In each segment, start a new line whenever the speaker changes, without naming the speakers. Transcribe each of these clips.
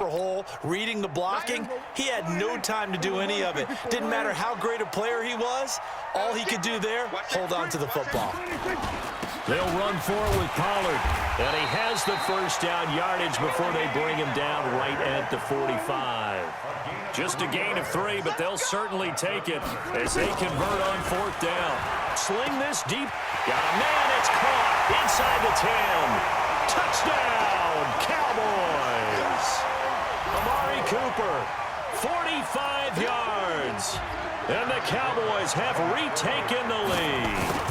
hole, reading the blocking. He had no time to do any of it. Didn't matter how great a player he was. All he could do there, hold on to the football.
They'll run forward with Pollard. And he has the first down yardage before they bring him down right at the 45. Just a gain of 3, but they'll certainly take it as they convert on 4th down. Sling this deep. Got a man. It's caught inside the 10. Touchdown, Cowboys. Amari Cooper, 45 yards. And the Cowboys have retaken the lead.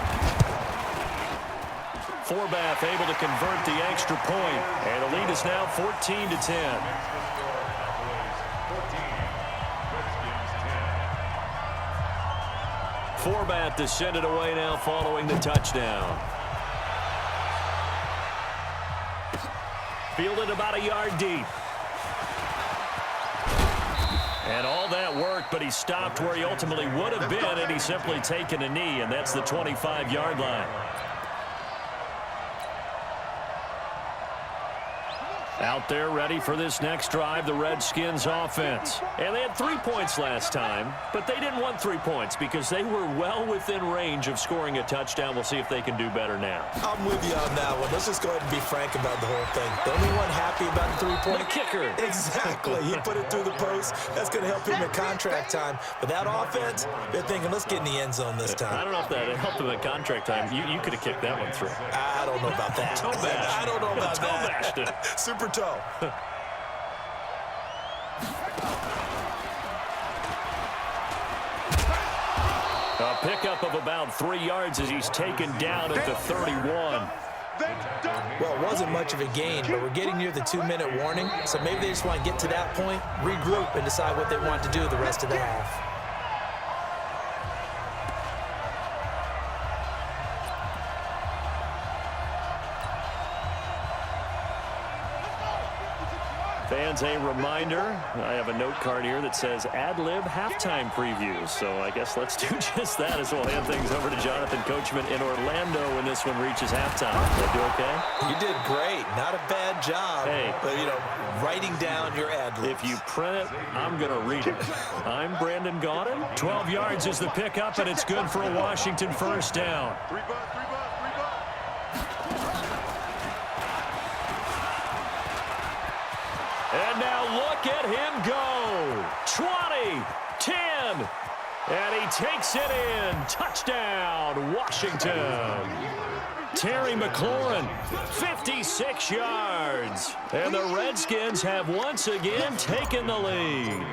Forbath able to convert the extra point, and the lead is now 14-10. Forbath to send it away now following the touchdown. Fielded about a yard deep. And all that work, but he stopped where he ultimately would have been, and he's simply taken a knee, and that's the 25-yard line. Out there ready for this next drive, the Redskins offense. And they had 3 points last time, but they didn't want 3 points because they were well within range of scoring a touchdown. We'll see if they can do better now.
I'm with you on that one. Let's just go ahead and be frank about the whole thing. The only one happy about the 3-point?
The kicker.
Exactly. He put it through the post. That's going to help him at contract time. But that offense, they're thinking, let's get in the end zone this time.
I don't know if that helped him at contract time. You could have kicked that one through.
I don't know about that.
Toe bash.
I don't know about
Toe
that.
bashed it.
Super toe.
A pickup of about 3 yards as he's taken down at the 31.
Well, it wasn't much of a gain, but we're getting near the 2-minute warning, so maybe they just want to get to that point, regroup, and decide what they want to do the rest of the half.
Fans, a reminder, I have a note card here that says ad-lib halftime previews. So I guess let's do just that as we'll hand things over to Jonathan Coachman in Orlando when this one reaches halftime. Did I do okay?
You did great. Not a bad job.
Hey.
But, writing down your ad-libs.
If you print it, I'm going to read it. I'm Brandon Gaudin. 12 yards is the pickup, and it's good for a Washington first down. And now look at him go. 20, 10, and he takes it in. Touchdown, Washington. Terry McLaurin, 56 yards. And the Redskins have once again taken the lead.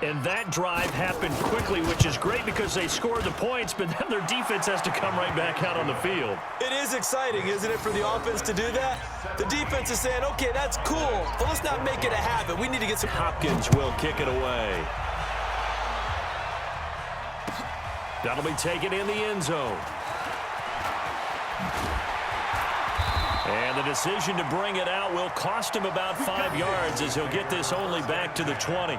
And that drive happened quickly, which is great because they scored the points, but then their defense has to come right back out on the field.
It is exciting, isn't it, for the offense to do that? The defense is saying, okay, that's cool, but let's not make it a habit. We need to get some...
Hopkins will kick it away. That'll be taken in the end zone. And the decision to bring it out will cost him about 5 yards as he'll get this only back to the 20.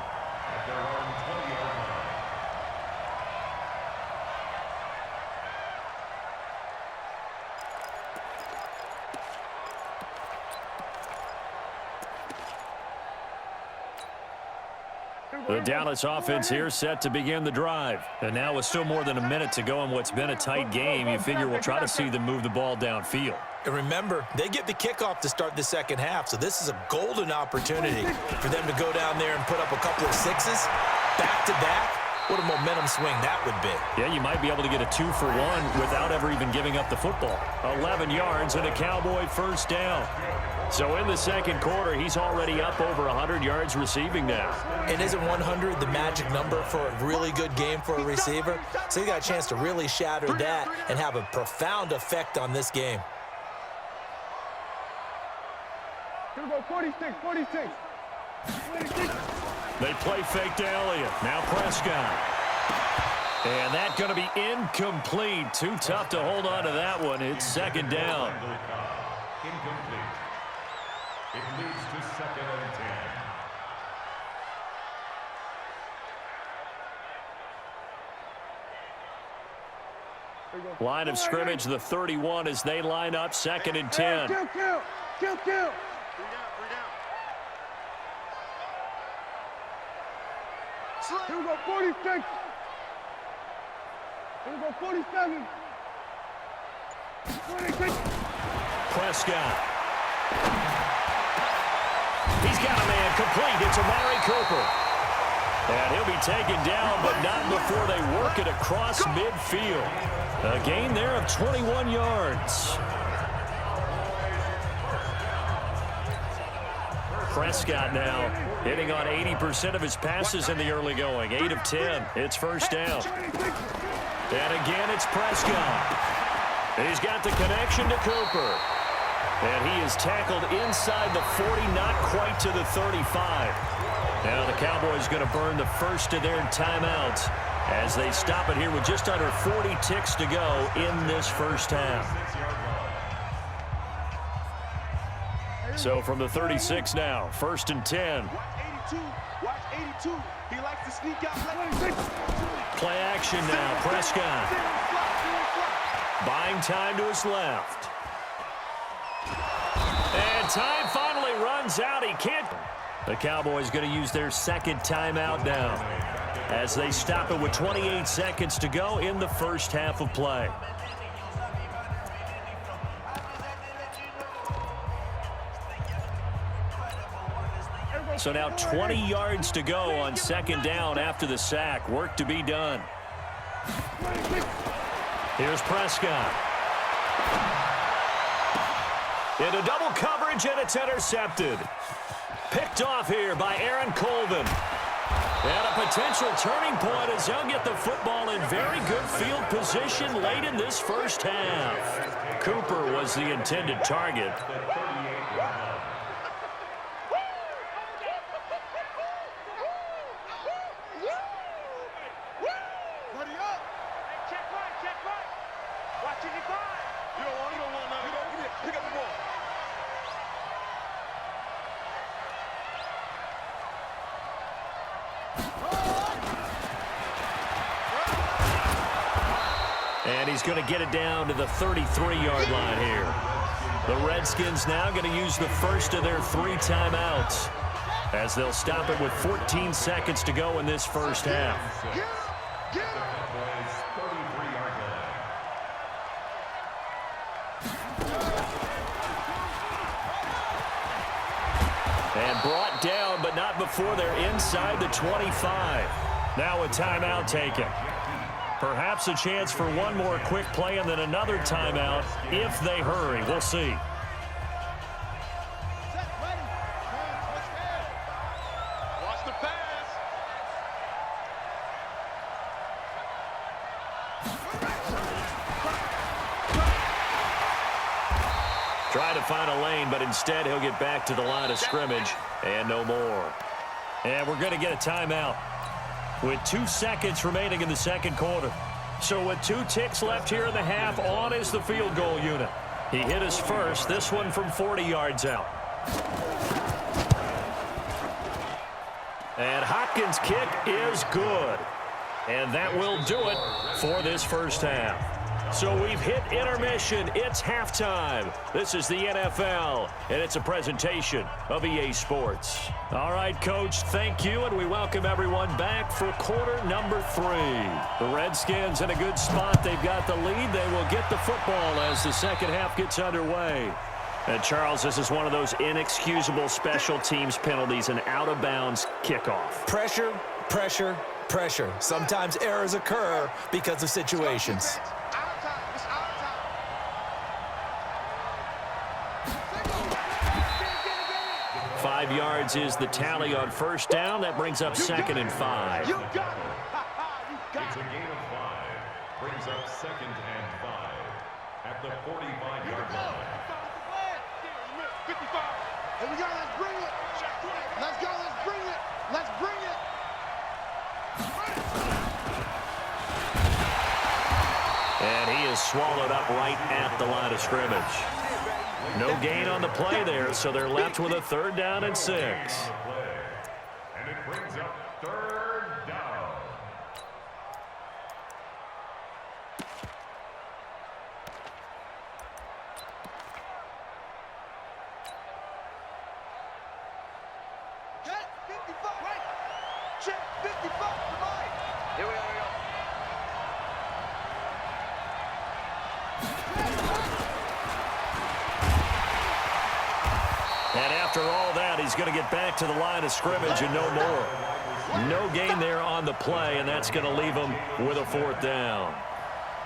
The Dallas offense here set to begin the drive. And now with still more than a minute to go in what's been a tight game, you figure we'll try to see them move the ball downfield.
And remember, they get the kickoff to start the second half, so this is a golden opportunity for them to go down there and put up a couple of sixes back-to-back. What a momentum swing that would be.
Yeah, you might be able to get a 2-for-1 without ever even giving up the football. 11 yards and a Cowboy first down. So in the second quarter, he's already up over 100 yards receiving now.
And isn't 100 the magic number for a really good game for a receiver? So he got a chance to really shatter that and have a profound effect on this game.
Gonna go 46, 46. 46.
They play fake to Elliott. Now Prescott. And that's going to be incomplete. Too tough to hold on to that one. It's second down.
Incomplete. It leads to second and 10.
Line of scrimmage, the 31 as they line up second and 10.
Kill. Here we go, 46. Here we go, 47. 26.
Prescott. He's got a man complete. It's Amari Cooper. And he'll be taken down, but not before they work it across midfield. A gain there of 21 yards. Prescott now hitting on 80% of his passes in the early going. 8 of 10. It's first down. And again, it's Prescott. He's got the connection to Cooper. And he is tackled inside the 40, not quite to the 35. Now the Cowboys going to burn the first of their timeouts as they stop it here with just under 40 ticks to go in this first half. So from the 36 now, first and 10.
Watch 82. He likes to sneak out.
Play action now, Prescott. Buying time to his left. And time finally runs out. He can't. The Cowboys going to use their second timeout now as they stop it with 28 seconds to go in the first half of play. So now 20 yards to go on second down after the sack. Work to be done. Here's Prescott. Into double coverage, and it's intercepted. Picked off here by Aaron Colvin. And a potential turning point as they'll get the football in very good field position late in this first half. Cooper was the intended target. And he's going to get it down to the 33-yard line here. The Redskins now going to use the first of their 3 timeouts as they'll stop it with 14 seconds to go in this first half. And brought down, but not before they're inside the 25. Now a timeout taken. Perhaps a chance for one more quick play and then another timeout if they hurry. We'll see.
Watch the pass.
Trying to find a lane, but instead he'll get back to the line of scrimmage and no more. And we're going to get a timeout with 2 seconds remaining in the second quarter. So with 2 ticks left here in the half, on is the field goal unit. He hit his first, this one from 40 yards out. And Hopkins' kick is good. And that will do it for this first half. So we've hit intermission. It's halftime. This is the NFL, and it's a presentation of EA Sports. All right, Coach, thank you, and we welcome everyone back for quarter number 3. The Redskins in a good spot. They've got the lead. They will get the football as the second half gets underway. And, Charles, this is one of those inexcusable special teams penalties, an out-of-bounds kickoff.
Pressure, pressure, pressure. Sometimes errors occur because of situations.
5 yards is the tally on first down. That brings up second and 5.
It's a gain of 5. Brings up second and 5 at the 45-yard line.
55. Here we go. Let's bring it. Let's go. Let's bring it. Let's bring it.
And he is swallowed up right at the line of scrimmage. No gain on the play there, so they're left with a 3rd down and 6.
And it brings up 3rd down.
Check 55 tonight. Here we go.
And after all that, he's going to get back to the line of scrimmage and no more. No gain there on the play, and that's going to leave him with a 4th down.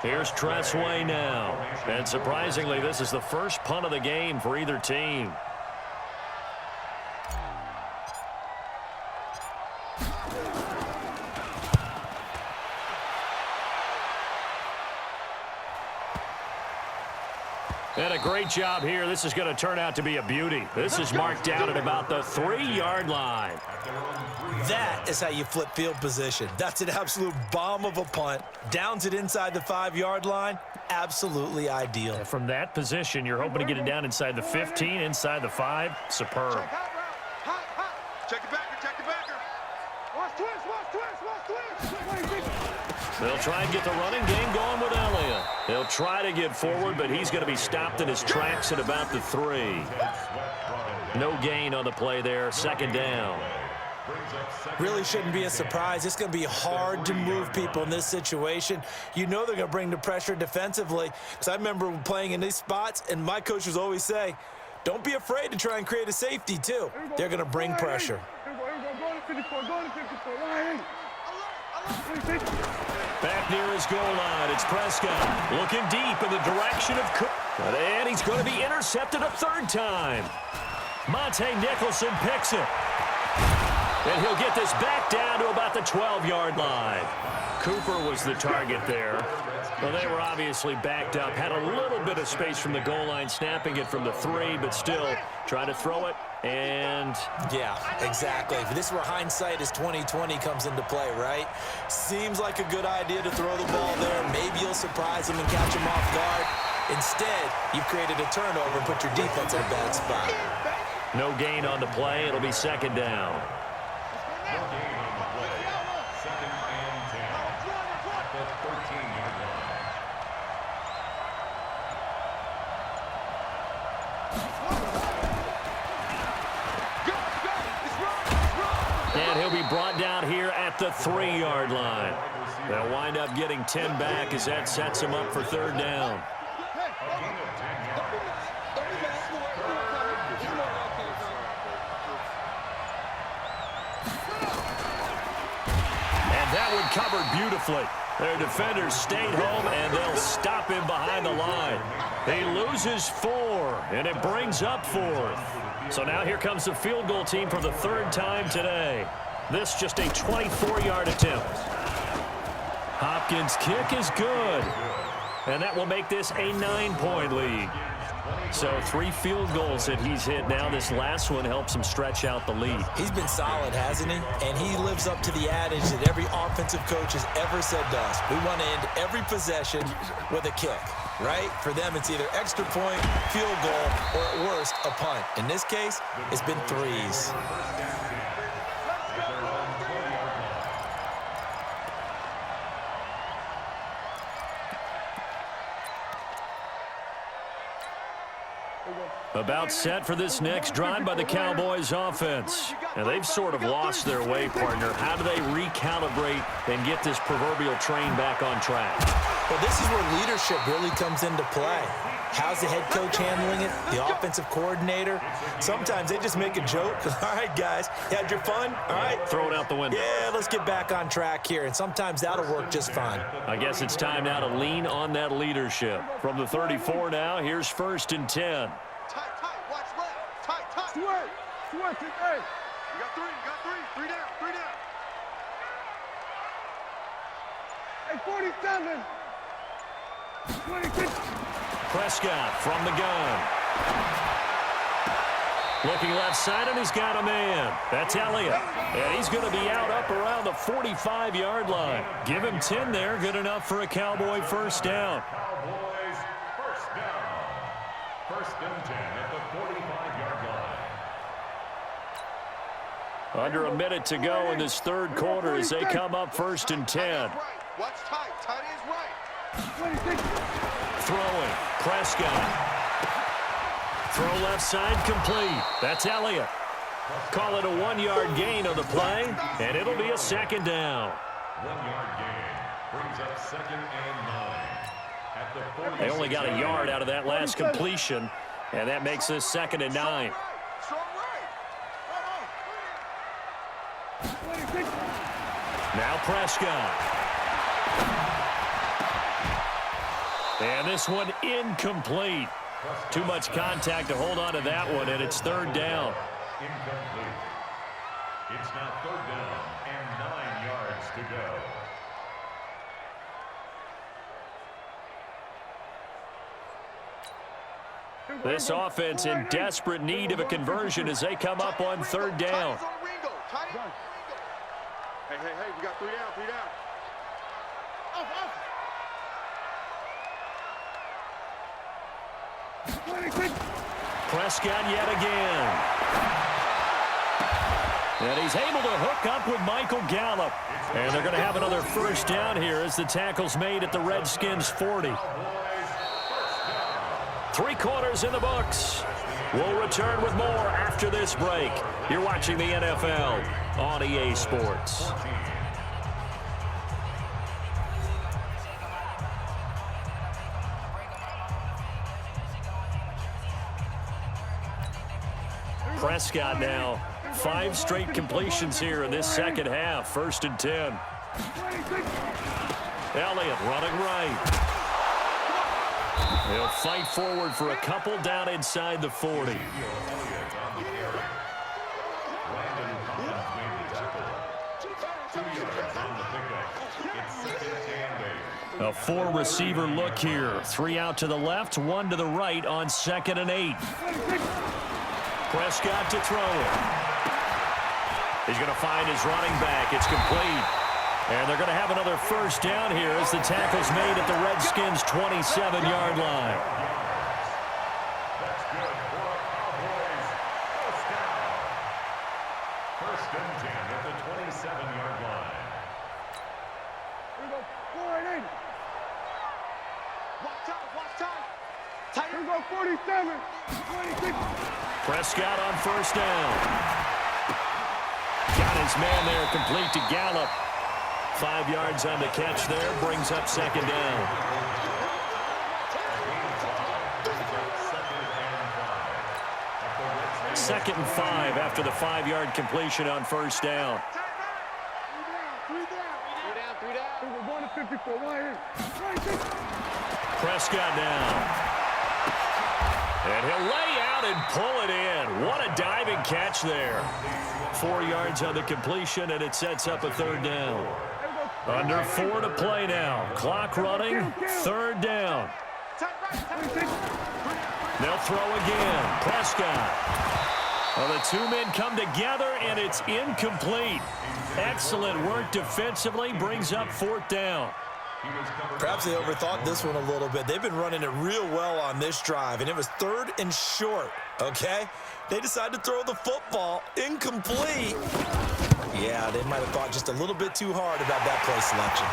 Here's Tressway now. And surprisingly, this is the first punt of the game for either team. And a great job here. This is going to turn out to be a beauty. This is marked down at about the 3-yard line.
That is how you flip field position. That's an absolute bomb of a punt. Downs it inside the 5-yard line. Absolutely ideal.
And from that position, you're hoping to get it down inside the 15, inside the 5. Superb.
Check the backer, check the backer. Watch twist, watch twist, watch twist.
They'll try and get the running game going with Elliott. They'll try to get forward, but he's going to be stopped in his tracks at about the 3. No gain on the play there. 2nd down.
Really shouldn't be a surprise. It's going to be hard to move people in this situation. You know they're going to bring the pressure defensively. Because I remember playing in these spots, and my coaches always say, don't be afraid to try and create a safety, too. They're going to bring pressure.
Back near his goal line, it's Prescott looking deep in the direction of Cook. And he's going to be intercepted a 3rd time. Monte Nicholson picks it. And he'll get this back down to about the 12-yard line. Cooper was the target there. Well, they were obviously backed up. Had a little bit of space from the goal line, snapping it from the 3, but still trying to throw it. And
yeah, exactly. This is where hindsight is 20/20 comes into play, right? Seems like a good idea to throw the ball there. Maybe you'll surprise him and catch him off guard. Instead, you've created a turnover and put your defense in a bad spot.
No gain on the play. It'll be 2nd down.
No gain on the play. 2nd and 10 at the 13-yard line.
And he'll be brought down here at the 3-yard line. They'll wind up getting 10 back as that sets him up for 3rd down. And that one covered beautifully. Their defenders stayed home, and they'll stop him behind the line. He loses 4, and it brings up 4th. So now here comes the field goal team for the 3rd time today. This just a 24-yard attempt. Hopkins' kick is good. And that will make this a 9-point lead. So 3 field goals that he's hit now. This last one helps him stretch out the lead.
He's been solid, hasn't he? And he lives up to the adage that every offensive coach has ever said to us. We want to end every possession with a kick, right? For them, it's either extra point, field goal, or at worst, a punt. In this case, it's been 3s. About set for this next drive by the Cowboys offense. And they've sort of lost their way, partner. How do they recalibrate and get this proverbial train back on track? Well, this is where leadership really comes into play. How's the head coach handling it? The offensive coordinator? Sometimes they just make a joke. All right, guys, you had your fun? All right.
Throw it out the window.
Yeah, let's get back on track here. And sometimes that'll work just fine.
I guess it's time now to lean on that leadership. From the 34 now, here's 1st and 10.
Tight, watch left. Tight. Sweat, hey. You got 3. 3 down. Hey, 47. 26.
Prescott from the gun. Looking left side, and he's got a man. That's Elliott. And he's going to be out up around the 45-yard line. Give him 10 there. Good enough for a Cowboy 1st down.
Cowboys 1st down. 1st and 10 at the 45-yard line.
Under a minute to go in this 3rd quarter as they come up 1st and 10.
Watch tight. Tight is right.
Throwing. Prescott. Throw left side complete. That's Elliott.
Call it a 1-yard gain on the play, and it'll be a second down.
1-yard gain brings up second and 9. At the 46
They only got a yard out of that last completion, and that makes this second and 9. Now Prescott. And this one incomplete. Too much contact to hold on to that one, and it's third down.
Incomplete. It's now third down and 9 yards to go.
This offense in desperate need of a conversion as they come up on third down.
Hey, we got 3 down, 3 down.
Prescott yet again. And he's able to hook up with Michael Gallup. And they're going to have another first down here as the tackle's made at the Redskins 40. 3 quarters in the books. We'll return with more after this break. You're watching the NFL on EA Sports. Prescott now 5 straight completions here in this second half. First and 10. Elliott running right. He'll fight forward for a couple down inside the 40. A 4-receiver look here. 3 out to the left, 1 to the right on 2nd and 8. Prescott to throw it. He's going to find his running back. It's complete. And they're going to have another first down here as the tackle's made at the Redskins' 27-yard line.
That's good for the Cowboys. First down. First and 10 at the 27-yard line.
Here we go, 4 and 8. Watch out. Here we go, 47, 26.
Prescott on first down. Got his man there, complete to Gallup. 5 yards on the catch there, brings up second down. Second and 5 after the 5-yard completion on first down.
3 down. We're going to 54, 1 here.
Prescott now. And he'll lay out and pull it in. What a diving catch there. 4 yards on the completion, and it sets up a third down. Under 4 to play now. Clock running. Third down. They'll throw again. Prescott. Well, the 2 men come together, and it's incomplete. Excellent work defensively. Brings up 4th down.
Perhaps they overthought this one a little bit. They've been running it real well on this drive, and it was 3rd and short, okay? They decided to throw the football incomplete. Yeah, they might have thought just a little bit too hard about that play selection.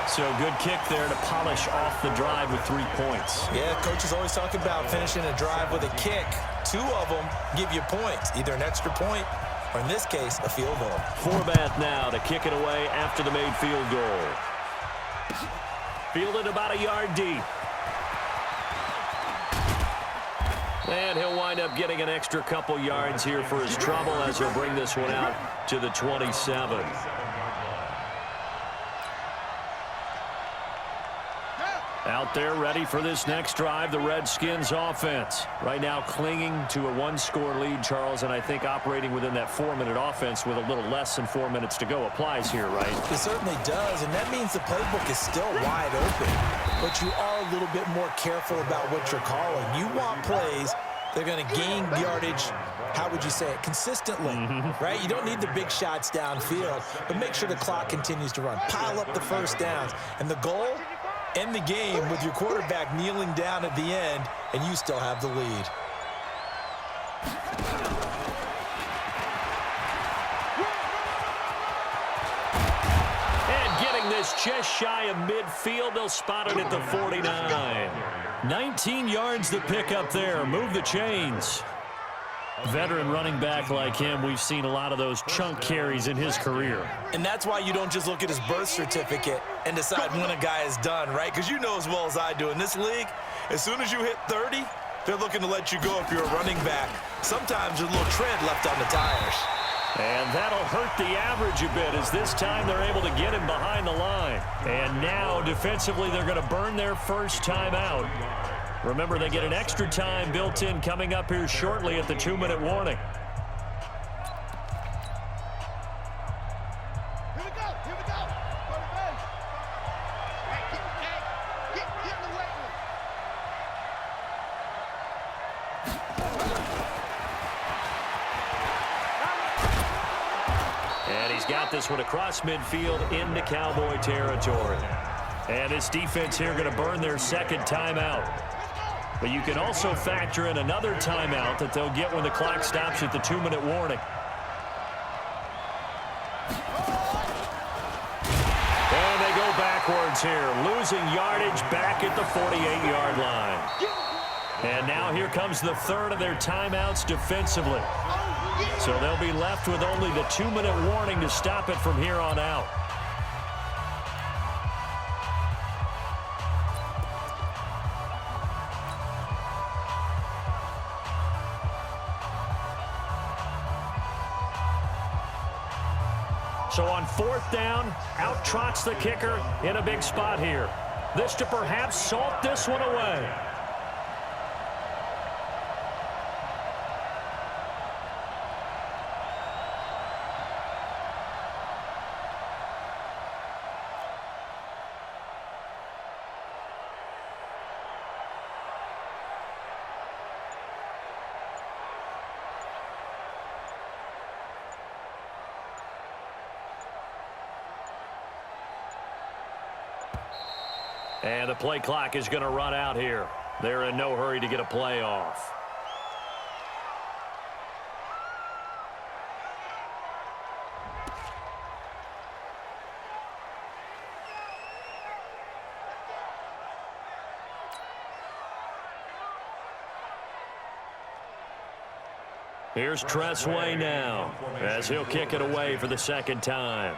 So good kick there to polish off the drive with 3 points.
Yeah, coaches always talk about finishing a drive with a kick. 2 of them give you points, either an extra point or, in this case, a field goal.
Forbath now to kick it away after the made field goal. Fielded about a yard deep. And he'll wind up getting an extra couple yards here for his trouble as he'll bring this one out to the 27. Out there ready for this next drive, the Redskins offense. Right now clinging to a 1-score lead, Charles, and I think operating within that 4-minute offense with a little less than 4 minutes to go applies here, right?
It certainly does, and that means the playbook is still wide open. But you are a little bit more careful about what you're calling. You want plays that are going to gain yardage, how would you say it, consistently, right? You don't need the big shots downfield, but make sure the clock continues to run. Pile up the first downs, and the goal, end the game with your quarterback kneeling down at the end, and you still have the lead.
And getting this just shy of midfield, they'll spot it at the 49. 19 yards to pick up there. Move the chains. Veteran running back like him, we've seen a lot of those chunk carries in his career.
And that's why you don't just look at his birth certificate and decide when a guy is done, right? Because you know as well as I do, in this league, as soon as you hit 30, they're looking to let you go if you're a running back. Sometimes there's a little tread left on the tires.
And that'll hurt the average a bit, as this time they're able to get him behind the line. And now, defensively, they're going to burn their first time out. Remember, they get an extra time built in coming up here shortly at the 2-minute warning.
Here we go. Here we go. Go to base. Hey, get in the weight room.
And he's got this one across midfield into Cowboy territory. And this defense here going to burn their second timeout. But you can also factor in another timeout that they'll get when the clock stops at the 2-minute warning. And they go backwards here, losing yardage back at the 48-yard line. And now here comes the third of their timeouts defensively. So they'll be left with only the 2-minute warning to stop it from here on out. So on fourth down, out trots the kicker in a big spot here. This to perhaps salt this one away. And the play clock is going to run out here. They're in no hurry to get a play off. Here's Tressway now, as he'll kick it away for the second time.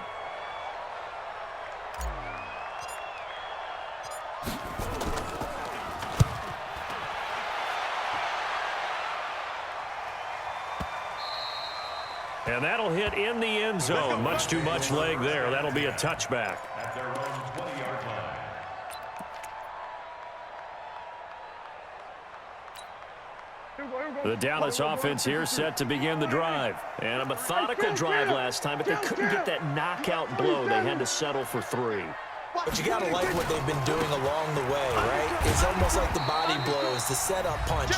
And that'll hit in the end zone. Much too much leg there. That'll be a touchback.
At their own 20-yard line.
The Dallas offense here set to begin the drive. And a methodical drive last time, but they couldn't get that knockout blow. They had to settle for 3.
But you got to like what they've been doing along the way, right? It's almost like the body blows, the setup punch.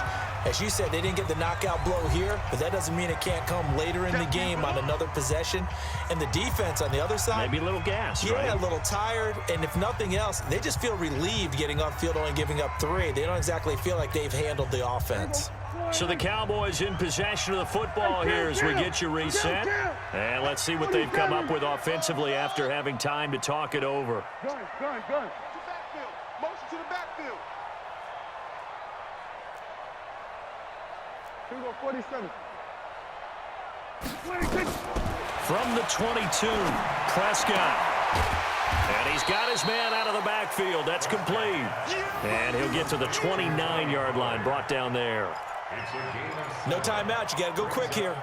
As you said, they didn't get the knockout blow here, but that doesn't mean it can't come later in the game on another possession. And the defense on the other side,
maybe a little gas,
yeah, a little tired. And if nothing else, they just feel relieved getting upfield, only giving up 3. They don't exactly feel like they've handled the offense.
So the Cowboys in possession of the football here as we get you reset. And let's see what they've come up with offensively after having time to talk it over.
Gun. Motion to the backfield. Here we go, 47. 26.
From the 22, Prescott. And he's got his man out of the backfield. That's complete. And he'll get to the 29-yard line, brought down there.
No timeout. You got to go quick here.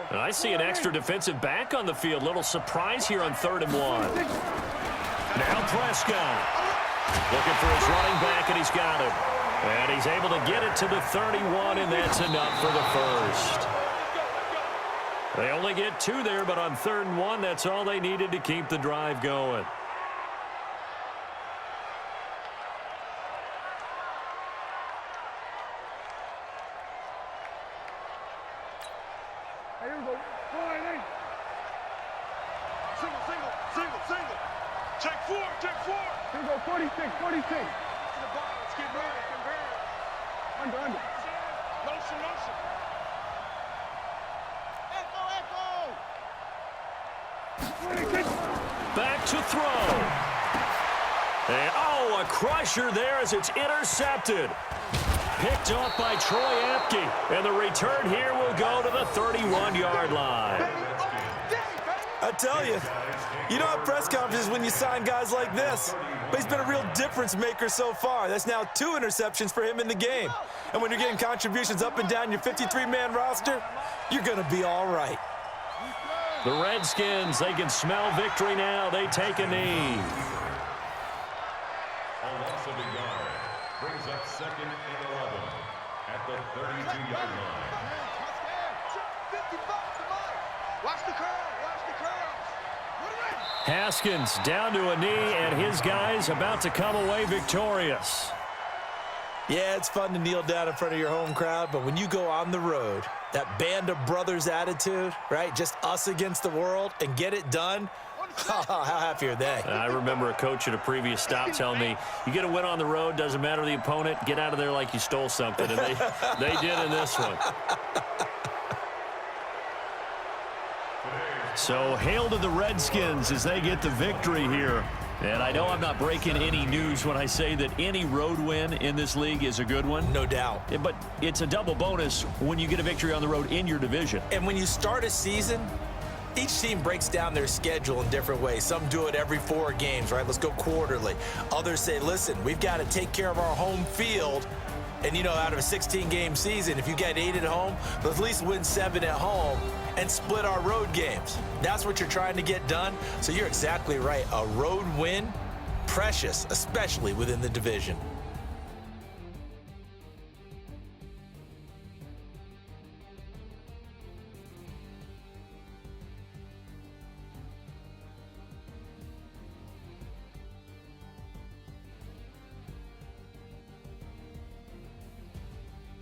And I see an extra defensive back on the field. Little surprise here on 3rd and 1. Now Prescott looking for his running back, and he's got him. And he's able to get it to the 31, and that's enough for the first. They only get 2 there, but on 3rd and 1, that's all they needed to keep the drive going.
Here we go. 4-8. Single. Check 4. Here we go, 46. To the ball. Let's get moving. Under. Motion. Echo.
Back to throw. And, a crusher there as it's intercepted. Picked off by Troy Apke. And the return here will go to the 31-yard line.
I tell you, you don't have press conferences when you sign guys like this. But he's been a real difference maker so far. That's now 2 interceptions for him in the game. And when you're getting contributions up and down your 53-man roster, you're going to be all right.
The Redskins, they can smell victory now. They take a knee.
A loss of a yard brings up 2nd and 11 at the 32-yard line.
Watch the curl. Watch the curl.
Haskins down to a knee, and his guys about to come away victorious.
Yeah, it's fun to kneel down in front of your home crowd, but when you go on the road, that band of brothers attitude, right? Just us against the world and get it done. How happy are they?
I remember a coach at a previous stop telling me, you get a win on the road, doesn't matter the opponent, get out of there like you stole something. And they did in this one. So hail to the Redskins as they get the victory here. And I know I'm not breaking any news when I say that any road win in this league is a good one.
No doubt.
But it's a double bonus when you get a victory on the road in your division.
And when you start a season, each team breaks down their schedule in different ways. Some do it every 4 games, right? Let's go quarterly. Others say, listen, we've got to take care of our home field. And, you know, out of a 16-game season, if you get 8 at home, let's at least win 7 at home and split our road games. That's what you're trying to get done. So you're exactly right. A road win, precious, especially within the division.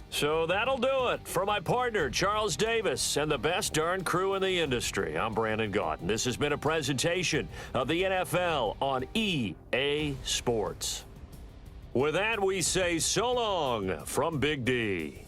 So that'll do it for my partner, Charles Davis, and the best darn crew in the industry. I'm Brandon Gaudin. This has been a presentation of the NFL on EA Sports. With that, we say so long from Big D.